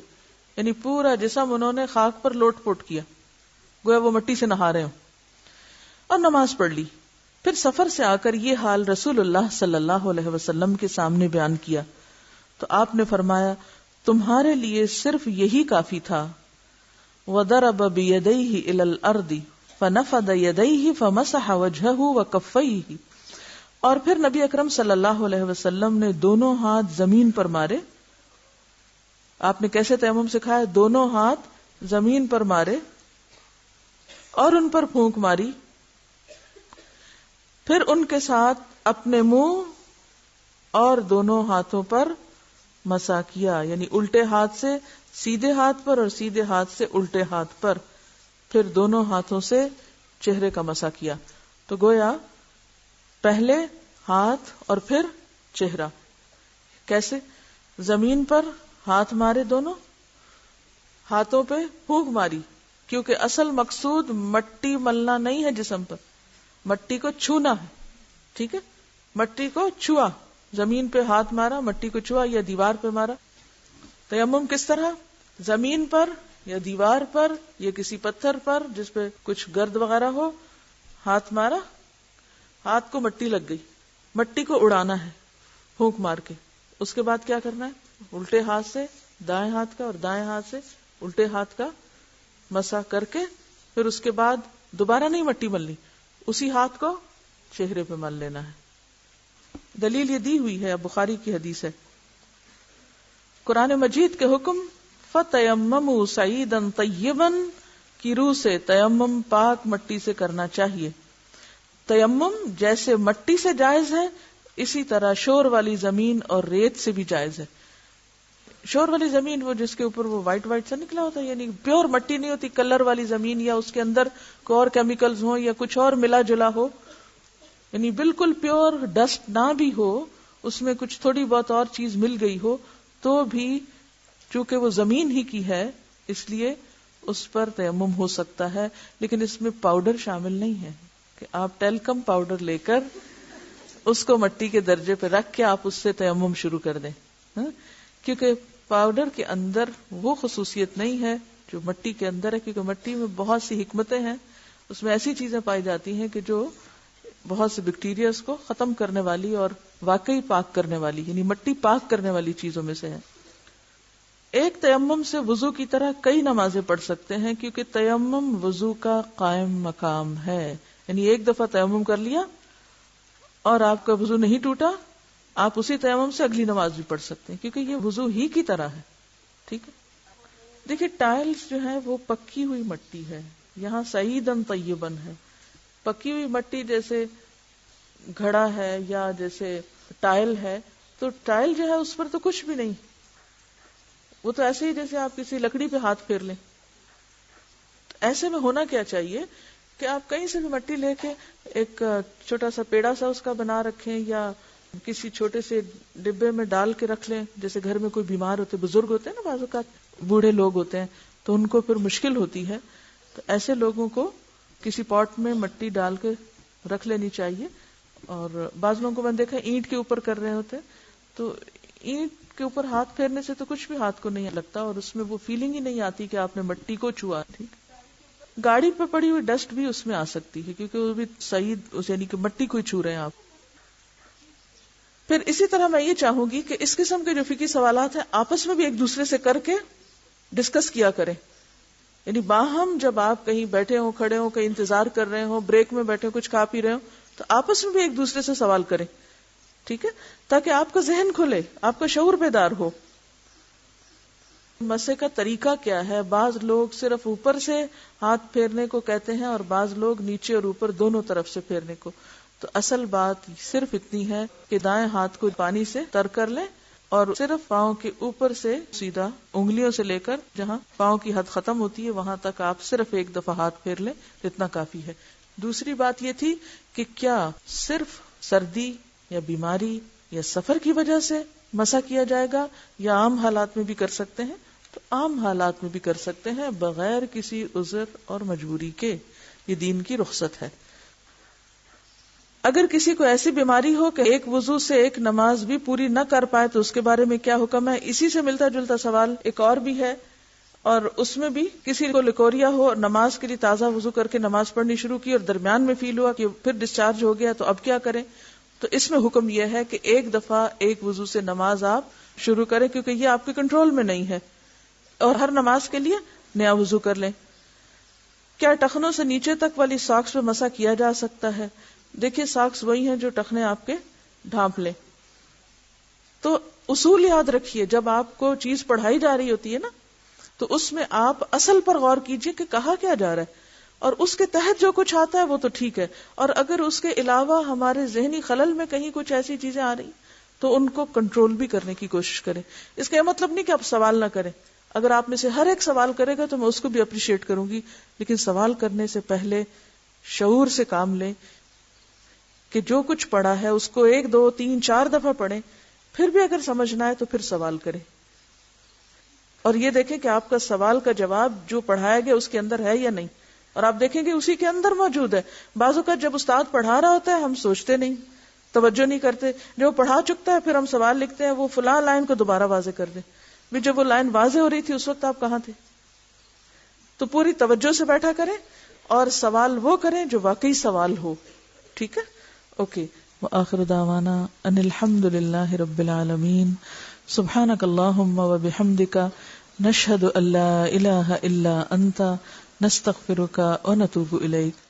A: یعنی پورا جسم انہوں نے خاک پر لوٹ پوٹ کیا، گویا وہ مٹی سے نہا رہے ہوں، اور نماز پڑھ لی. پھر سفر سے آ کر یہ حال رسول اللہ صلی اللہ علیہ وسلم کے سامنے بیان کیا تو آپ نے فرمایا تمہارے لیے صرف یہی کافی تھا. وَضَرَبَ بِيَدَيْهِ إِلَى الْأَرْضِ فَنَفَضَ يَدَيْهِ فَمَسَحَ وَجْهَهُ وَكَفَّيْهِ. اور پھر نبی اکرم صلی اللہ علیہ وسلم نے دونوں ہاتھ زمین پر مارے. آپ نے کیسے تیمم سکھایا؟ دونوں ہاتھ زمین پر مارے اور ان پر پھونک ماری، پھر ان کے ساتھ اپنے منہ اور دونوں ہاتھوں پر مسح کیا، یعنی الٹے ہاتھ سے سیدھے ہاتھ پر اور سیدھے ہاتھ سے الٹے ہاتھ پر، پھر دونوں ہاتھوں سے چہرے کا مسح کیا. تو گویا پہلے ہاتھ اور پھر چہرہ. کیسے؟ زمین پر ہاتھ مارے، دونوں ہاتھوں پہ پھونک ماری، کیونکہ اصل مقصود مٹی ملنا نہیں ہے جسم پر، مٹی کو چھونا ہے. ٹھیک ہے، مٹی کو چھوا، زمین پہ ہاتھ مارا، مٹی کو چھوا یا دیوار پہ مارا. تیمم کس طرح؟ زمین پر یا دیوار پر یا کسی پتھر پر جس پہ کچھ گرد وغیرہ ہو، ہاتھ مارا، ہاتھ کو مٹی لگ گئی، مٹی کو اڑانا ہے پھونک مار کے. اس کے بعد کیا کرنا ہے؟ الٹے ہاتھ سے دائیں ہاتھ کا اور دائیں ہاتھ سے الٹے ہاتھ کا مسح کر کے پھر اس کے بعد دوبارہ نہیں مٹی ملنی، اسی ہاتھ کو چہرے پہ مل لینا ہے. دلیل یہ دی ہوئی ہے، بخاری کی حدیث ہے. قرآن مجید کے حکم فَتَيَمَّمُوا صَعِيدًا طَيِّبًا کی روح سے تیمم پاک مٹی سے کرنا چاہیے. تیمم جیسے مٹی سے جائز ہے، اسی طرح شور والی زمین اور ریت سے بھی جائز ہے. شور والی زمین وہ جس کے اوپر وہ وائٹ سا نکلا ہوتا ہے، یعنی پیور مٹی نہیں ہوتی، کلر والی زمین یا اس کے اندر کوئی اور کیمیکلز ہوں یا کچھ اور ملا جلا ہو، یعنی بالکل پیور ڈسٹ نہ بھی ہو، اس میں کچھ تھوڑی بہت اور چیز مل گئی ہو تو بھی چونکہ وہ زمین ہی کی ہے اس لیے اس پر تیمم ہو سکتا ہے. لیکن اس میں پاؤڈر شامل نہیں ہے کہ آپ ٹیلکم پاؤڈر لے کر اس کو مٹی کے درجے پہ رکھ کے آپ اس سے تیمم شروع کر دیں، کیونکہ پاؤڈر کے اندر وہ خصوصیت نہیں ہے جو مٹی کے اندر ہے. کیونکہ مٹی میں بہت سی حکمتیں ہیں، اس میں ایسی چیزیں پائی جاتی ہیں کہ جو بہت سے بیکٹیریاز کو ختم کرنے والی اور واقعی پاک کرنے والی، یعنی مٹی پاک کرنے والی چیزوں میں سے ہے. ایک تیمم سے وضو کی طرح کئی نمازیں پڑھ سکتے ہیں، کیونکہ تیمم وضو کا قائم مقام ہے. یعنی ایک دفعہ تیمم کر لیا اور آپ کا وضو نہیں ٹوٹا، آپ اسی تیمم سے اگلی نماز بھی پڑھ سکتے ہیں، کیونکہ یہ وضو ہی کی طرح ہے. ٹھیک ہے، دیکھیے ٹائلز جو ہے وہ پکی ہوئی مٹی ہے، یہاں سعیدن طیبن ہے. پکی ہوئی مٹی جیسے گھڑا ہے یا جیسے ٹائل ہے، تو ٹائل جو ہے اس پر تو کچھ بھی نہیں، وہ تو ایسے ہی جیسے آپ کسی لکڑی پہ ہاتھ پھیر لیں. ایسے میں ہونا کیا چاہیے کہ آپ کہیں سے بھی مٹی لے کے ایک چھوٹا سا پیڑا سا اس کا بنا رکھیں یا کسی چھوٹے سے ڈبے میں ڈال کے رکھ لیں. جیسے گھر میں کوئی بیمار ہوتے، بزرگ ہوتے ہیں نا، بعض اوقات بوڑھے لوگ ہوتے ہیں تو ان کو پھر مشکل ہوتی ہے، تو ایسے لوگوں کو کسی پاٹ میں مٹی ڈال کے رکھ لینی چاہیے. اور بعض لوگوں کو میں نے دیکھا اینٹ کے اوپر کر رہے ہوتے، تو اینٹ کے اوپر ہاتھ پھیرنے سے تو کچھ بھی ہاتھ کو نہیں لگتا اور اس میں وہ فیلنگ ہی نہیں آتی کہ آپ نے مٹی کو چھوا. ٹھیک، گاڑی پہ پڑی ہوئی ڈسٹ بھی اس میں آ سکتی ہے کیونکہ وہ بھی سعید یعنی کہ مٹی کو ہی چھو رہے ہیں آپ. پھر اسی طرح میں یہ چاہوں گی کہ اس قسم کے جو فقہی سوالات ہیں آپس میں بھی ایک دوسرے سے کر کے ڈسکس کیا کریں. یعنی باہم جب آپ کہیں بیٹھے ہوں، کھڑے ہوں، کہیں انتظار کر رہے ہوں، بریک میں بیٹھے ہوں، کچھ کھا پی رہے ہوں، تو آپس میں بھی ایک دوسرے سے سوال کریں. ٹھیک ہے، تاکہ آپ کا ذہن کھلے، آپ کا شعور بیدار ہو. مسح کا طریقہ کیا ہے؟ بعض لوگ صرف اوپر سے ہاتھ پھیرنے کو کہتے ہیں اور بعض لوگ نیچے اور اوپر دونوں طرف سے پھیرنے کو. تو اصل بات صرف اتنی ہے کہ دائیں ہاتھ کو پانی سے تر کر لیں اور صرف پاؤں کے اوپر سے سیدھا انگلیوں سے لے کر جہاں پاؤں کی حد ختم ہوتی ہے وہاں تک آپ صرف ایک دفعہ ہاتھ پھیر لیں، اتنا کافی ہے. دوسری بات یہ تھی کہ کیا صرف سردی یا بیماری یا سفر کی وجہ سے مسح کیا جائے گا یا عام حالات میں بھی کر سکتے ہیں؟ تو عام حالات میں بھی کر سکتے ہیں بغیر کسی عذر اور مجبوری کے، یہ دین کی رخصت ہے. اگر کسی کو ایسی بیماری ہو کہ ایک وضو سے ایک نماز بھی پوری نہ کر پائے تو اس کے بارے میں کیا حکم ہے؟ اسی سے ملتا جلتا سوال ایک اور بھی ہے، اور اس میں بھی کسی کو لیکوریا ہو، نماز کے لیے تازہ وضو کر کے نماز پڑھنی شروع کی اور درمیان میں فیل ہوا کہ پھر ڈسچارج ہو گیا تو اب کیا کریں؟ تو اس میں حکم یہ ہے کہ ایک دفعہ ایک وضو سے نماز آپ شروع کریں، کیونکہ یہ آپ کے کنٹرول میں نہیں ہے، اور ہر نماز کے لیے نیا وضو کر لیں۔ کیا ٹخنوں سے نیچے تک والی ساکس پہ مسح کیا جا سکتا ہے؟ دیکھیے ساکس وہی ہیں جو ٹخنے آپ کے ڈھانپ لیں۔ تو اصول یاد رکھیے، جب آپ کو چیز پڑھائی جا رہی ہوتی ہے نا، تو اس میں آپ اصل پر غور کیجئے کہ کہا کیا جا رہا ہے، اور اس کے تحت جو کچھ آتا ہے وہ تو ٹھیک ہے، اور اگر اس کے علاوہ ہمارے ذہنی خلل میں کہیں کچھ ایسی چیزیں آ رہی تو ان کو کنٹرول بھی کرنے کی کوشش کریں۔ اس کا یہ مطلب نہیں کہ آپ سوال نہ کریں، اگر آپ میں سے ہر ایک سوال کرے گا تو میں اس کو بھی اپریشیٹ کروں گی، لیکن سوال کرنے سے پہلے شعور سے کام لیں کہ جو کچھ پڑھا ہے اس کو 1 2 3 4 دفعہ پڑھیں، پھر بھی اگر سمجھنا ہے تو پھر سوال کریں، اور یہ دیکھیں کہ آپ کا سوال کا جواب جو پڑھایا گیا اس کے اندر ہے یا نہیں، اور آپ دیکھیں گے اسی کے اندر موجود ہے۔ بعض اوقات جب استاد پڑھا رہا ہوتا ہے ہم سوچتے نہیں، توجہ نہیں کرتے، جو پڑھا چکتا ہے پھر ہم سوال لکھتے ہیں وہ فلاں لائن کو دوبارہ واضح کر دے، بھی جب وہ لائن واضح ہو رہی تھی اس وقت آپ کہاں تھے؟ تو پوری توجہ سے بیٹھا کریں اور سوال وہ کریں جو واقعی سوال ہو، ٹھیک ہے؟ اوکے، وآخر دعوانا ان الحمد للہ رب العالمین، سبحانک اللہم وبحمدک، نشہد ان لا الہ الا انت، نستغفرک ونتوب الیک۔